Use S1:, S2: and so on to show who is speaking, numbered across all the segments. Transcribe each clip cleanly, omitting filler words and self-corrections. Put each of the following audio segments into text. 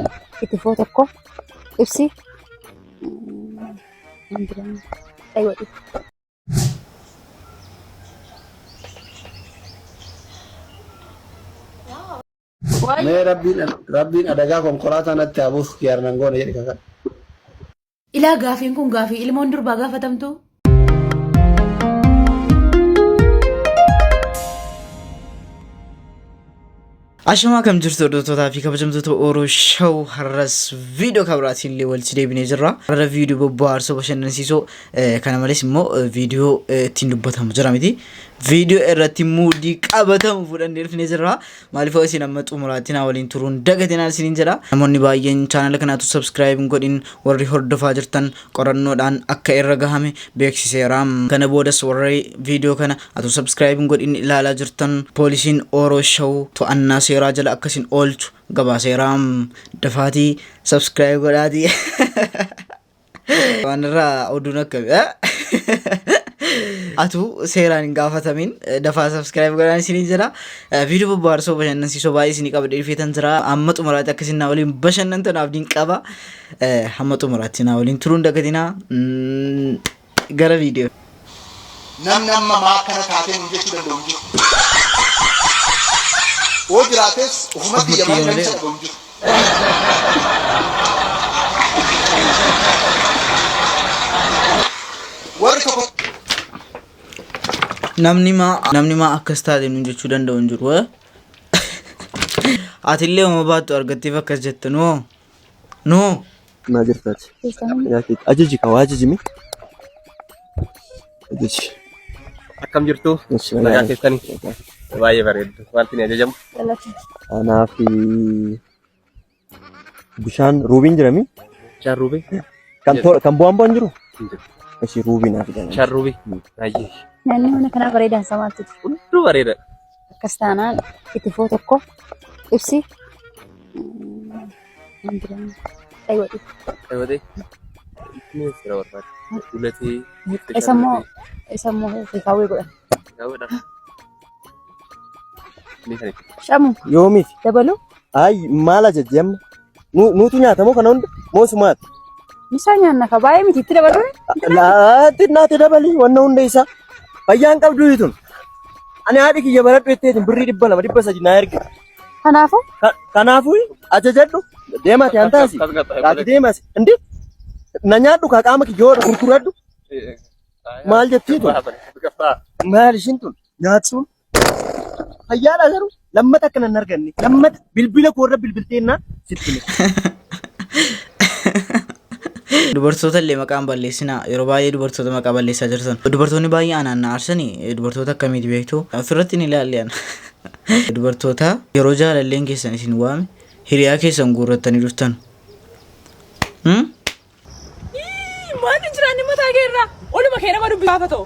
S1: taanaan itti foo tokko ibsi
S2: Mee rabbiin adagaa konkolaataa natti abuuf yaarnan goone jedhe kaka.
S3: Ilaa gaafiin kun gaafii ilmoon durbaa gaafatamtu.
S4: Ashama kam jirtu hordoftoota fi kabajamtoota Oromoo Show har'as viidiyoo kabraatiin illee walitti deebinee jirra. Har'a viidiyoo bobbaarsoo bashannansiisoo kana malees immoo viidiyoo ittiin dubbatamu jira miti. Viidiyoo irratti muudii qabatamu fudhannee dhufnee jirra. Maaliif isin amma xumuraatiin waliin turuun dagatinaan isiniin jedha. Namoonni baay'een chaanala kanaatu subscribe godhin warri hordofaa jirtan qorannoodhaan akka irra gahame beeksiseera. Kana boodas warri viidiyoo kana atu subscribe godhin ilaalaa jirtan poolisiin Oromoo Show to'annaa seeraa jala akkasin oolchu gabaaseera. Dafaatii subscribe godhaati. Wanirraa oduun akkami atu seeraan hin gaafatamin dafaa subscribe godhaan isiniin jedha. Viidiyoo bobbaarsoo bashannansiisoo baay'ee isinii qabadhee dhufeetan jira. Amma xumuraatti akkasiin naa waliin bashannantan abdiin qaba. Hamma xumuraatti naa waliin turuun dagatinaa. Gara viidiyoo.
S5: Namni amma maakkana taatee hin jechuu danda'u jiru. Oo jiraates ufumatti yaman namicha dhagahu jiru. Warri tokko
S4: namni maa akkas taate nun jechuu danda'u hin jiru. Atillee uma baattu argatteef akkas jette noo.
S6: Ma jirtaati. Ajaji ka waajijimi. Ajaji.
S7: Akkam jirtu? Nagaa keessanii? Baay'ee bareeddu. Wanti ni ajajamu?
S6: Anaa fi bishaan ruubiin jirami?
S7: Bishaan ruubii?
S6: Kan bu'aan jiru? Ishi ruubii naaf jedhama.
S7: Bishaan ruubii? Baay'ee.
S1: Naannoo mana kanaa bareedaa samaatti
S7: Hunduu bareeda.
S1: akkas taanaan itti foo tokko ibsi
S7: Eewwatee? Inni sira barbaada. Dulatee.
S1: isammoo kaawwee godhan
S7: Gaawwadha. Ni kan itti.
S1: shamu
S6: Yoomiif?
S1: dabalu
S6: Ay maal ajajji amma? Nuutu nyaatamoo kana hunda moosumaati.
S1: misaa nyaanna ka baay'ee miti itti dabalu
S6: Laatti naati dabali wanna hunda isaa. Fayyaan qabdu hitun. Ani haadhi kiyya baradhu jetteetiin birrii 200 300 naa erge.
S1: kanaafuu
S6: Kanaafuu ajajadhu deemati antaasi. Laati deemasi. Indi na nyaadhu ka qaama kiyyoodha gurguradhu. Maal jettiitu? Maal ishiin tun nyaatsuun? Fayyaadha garuu lammata akkana hin arganne. Lammata bilbila koorra bilbilteennaa sitti.
S4: Dubartoota illee maqaan balleessinaa yeroo baay'ee dubartoota maqaa balleessaa jirtan. Dubartoonni baay'ee anaannaa aarsanii dubartoota akkamiiti beektu? Ofirratti ni ilaallean. Dubartoota yeroo jaalalleen keessan isin waame hiriyaa keessan guurrattanii dhuftan.
S3: Maanti jiraan dhimma taageerra oluma kee nama dubbii gaafa ta'u.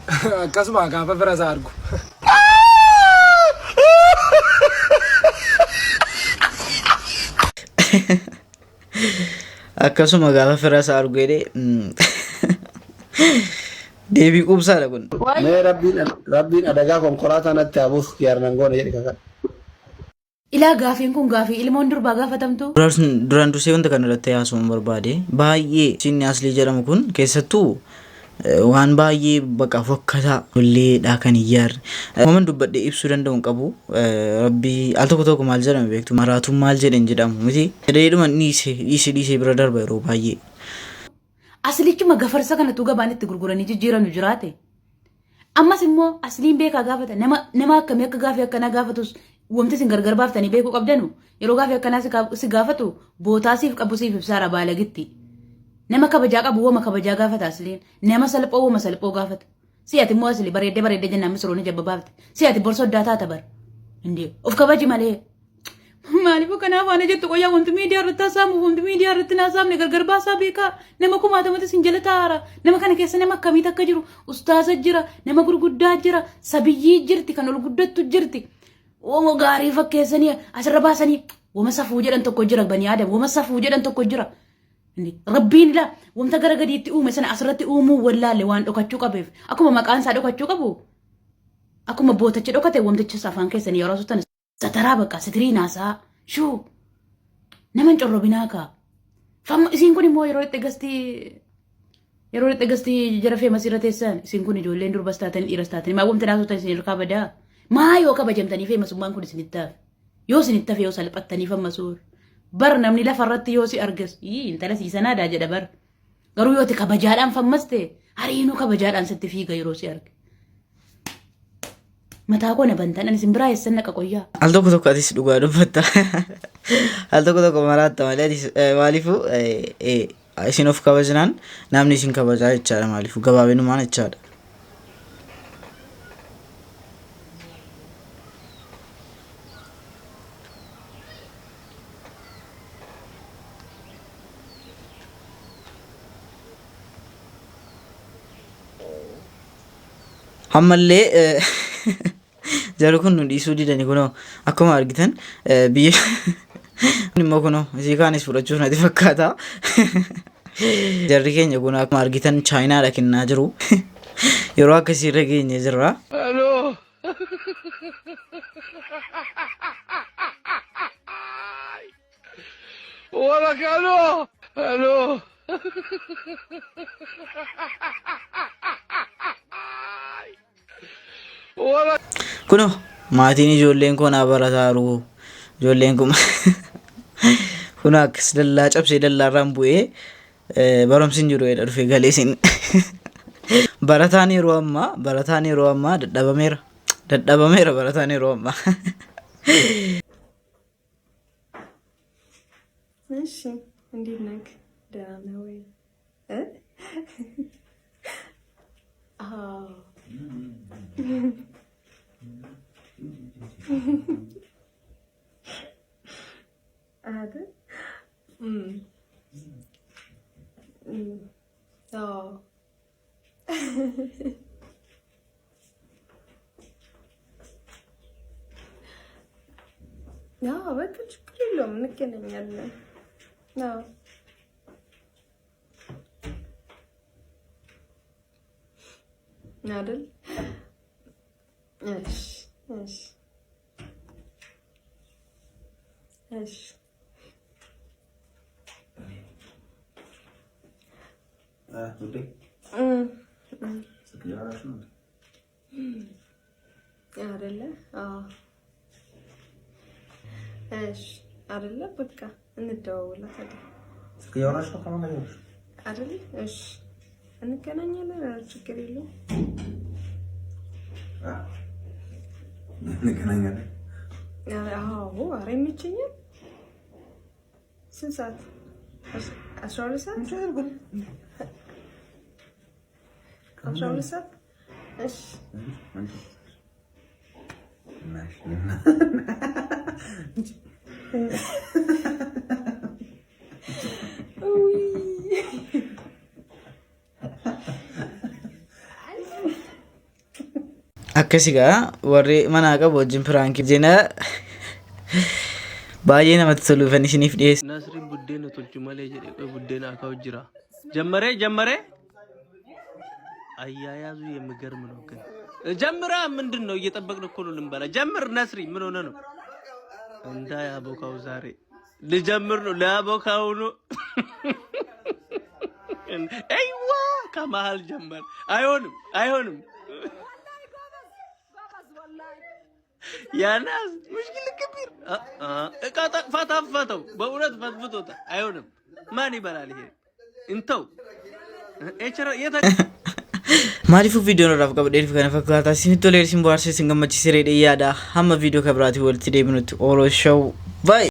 S8: Akkasuma gaafa fira isaa argu.
S4: Akkasuma gaafa fira isaa argu jedhee deebii quubsaadha kun.
S2: Mee rabbiin adagaa konkolaataa natti abuuf yaarnan goone jedhe kaka.
S3: Ilaa gaafiin kun gaafii ilmoon durbaa gaafatamtu.
S4: Duraan dursee wanta kana irratti haasa'uun barbaade baay'ee sinni aslii jedhamu kun keessattuu waan baay'ee baqa fokkataa tolleedha kan iyyaarre. Uumaman dubbadhee ibsuu danda'u hin qabu. Rabbii al tokko maal jedhame beektu maraatuun maal jedhan jedhamu miti. Jedheedhuma dhiisee bira darba yeroo baay'ee.
S3: Aslichuma gafarsa kanatu gabaan itti gurguranii jijjiiranu jiraate. Ammas immoo asliin beekaa gaafata nama akkamii akka gaafii akkanaa gaafatus wamti isin gargar baaftanii beekuu qabdanu yeroo gaafii akkanaa si gaafatu bootaasiif qabusiif ibsaara baalagitti. Nama kabajaa qabu wama kabajaa gaafata asliin nama salphoo wama salphoo gaafata. Si'ati immoo asli bareedde jennaan misroonni jabba baafte. Si'ati borsa addaa taata bar. Indee of kabaji malee. Maaliif kanaaf ana jettu qoyaa wanti miidiyaa irratti haasa'amu wanti miidiyaa irratti haasa'amne gargar baasaa beekaa nama kumaatamatti sin jala taa'ara nama kana keessa nama akkamiit akka jiru ustaaza jira nama gurguddaa jira sabiyyii jirti kan ol guddattu jirti oomo gaarii fakkeessanii asirra baasanii wama safuu jedhan tokko jira bani aadam wama safuu jedhan tokko jira rabbiin ila wamta gara gadiitti uume sana asirratti uumuu wallaalle waan dhokachuu qabeef akkuma maqaan isaa dhokachuu qabu akkuma bootachi dhokate wamtichis afaan keessanii yeroo suttan Satara baka sitri nasa shu naman corro binaka fam isin kun immoo yeroo itti gasti jara feemas irra teessan isin kun ijoolleen durbas taatan dhiiras taatan maa wamta daasota isin ilkaa badaa maa yoo kabajamtanii feemasummaan kun isinittaaf yoo isinittaaf yoo salphattanii fammasuur bar namni lafa irratti yoo si argas intala siisanaadaa jedha bar garuu yoo ti kabajaadhaan fammaste hariinuu kabajaadhaan sitti fiiga yeroo si arge mataa koo na bantan ani simbira eessan naqa qoyyaa
S4: al tokko atis dhugaa dubbatta al tokko maraatta malee atis maalifu isin of kabajnaan namni isin kabajaa jechaadha maalifu gabaabinumaan jechaadha. Hammallee jaru kun nu dhiisuu didani kunoo akkuma argitan biyya immoo kunoo isii kaanis fudhachuuf natti fakkaata. Jarri keenya kun akkuma argitan chaayinaadha kennaa jiru. Yeroo akkasii irra geenye jirra. Kuno maatiin ijoolleen kun abarataaru ijoolleen kun kuno akkas dallaa cabsee dallaarraan bu'ee baromsin jiru jedha dhufee galeesin barataan yeroo ammaa dadhabameera barataan yeroo ammaa.
S9: እሺ እንዴት ነህ? ደህና ነህ ወይ? አዎ አይደል? አዎ ያው በቃ ችግር የለውም እንገናኛለን። አዎ አይደል? እሺ እሺ እሺ አይደለ? አዎ እሺ አይደለ? በቃ እንደዋወላለን አይደል? እሺ እንገናኛለን። ችግር የለውም።
S2: እንገናኛለን።
S9: አዎ ኧረ ይመቸኛል። ስንት ሰዓት? 12 ሰዓት? 12 ሰዓት? እሺ
S4: akkasiga warri manaa qabu wajjin firaankii jena baay'ee namatti toluufan isiniif dhiyeessa.
S7: Nasriin buddeena tolchu malee jedhee qoy buddeena akaa'u jira. ጀመረ አያያዙ የሚገርም ነው። ግን ጀምራ ምንድን ነው እየጠበቅን እኮ ነው ልንበላ። ጀምር ነስሪ ምን ሆነ ነው እንዳያቦካው ዛሬ ልጀምር ነው ላቦካው ነው። አይዋ ከመሃል ጀመር። አይሆንም ያናስ ሙሽኪል ከቢር እቃ ፈታፈተው በእውነት ፈትፍቶታ። አይሆንም ማን ይበላል ይሄ እንተው ኤቸራ የታ
S4: maalifu video irraaf qabdee kana fakkaata isinitti tolee isin bohaarse isin gammachiisee yaada hamma video kabiraati walitti deebinutti Oroos Show bye.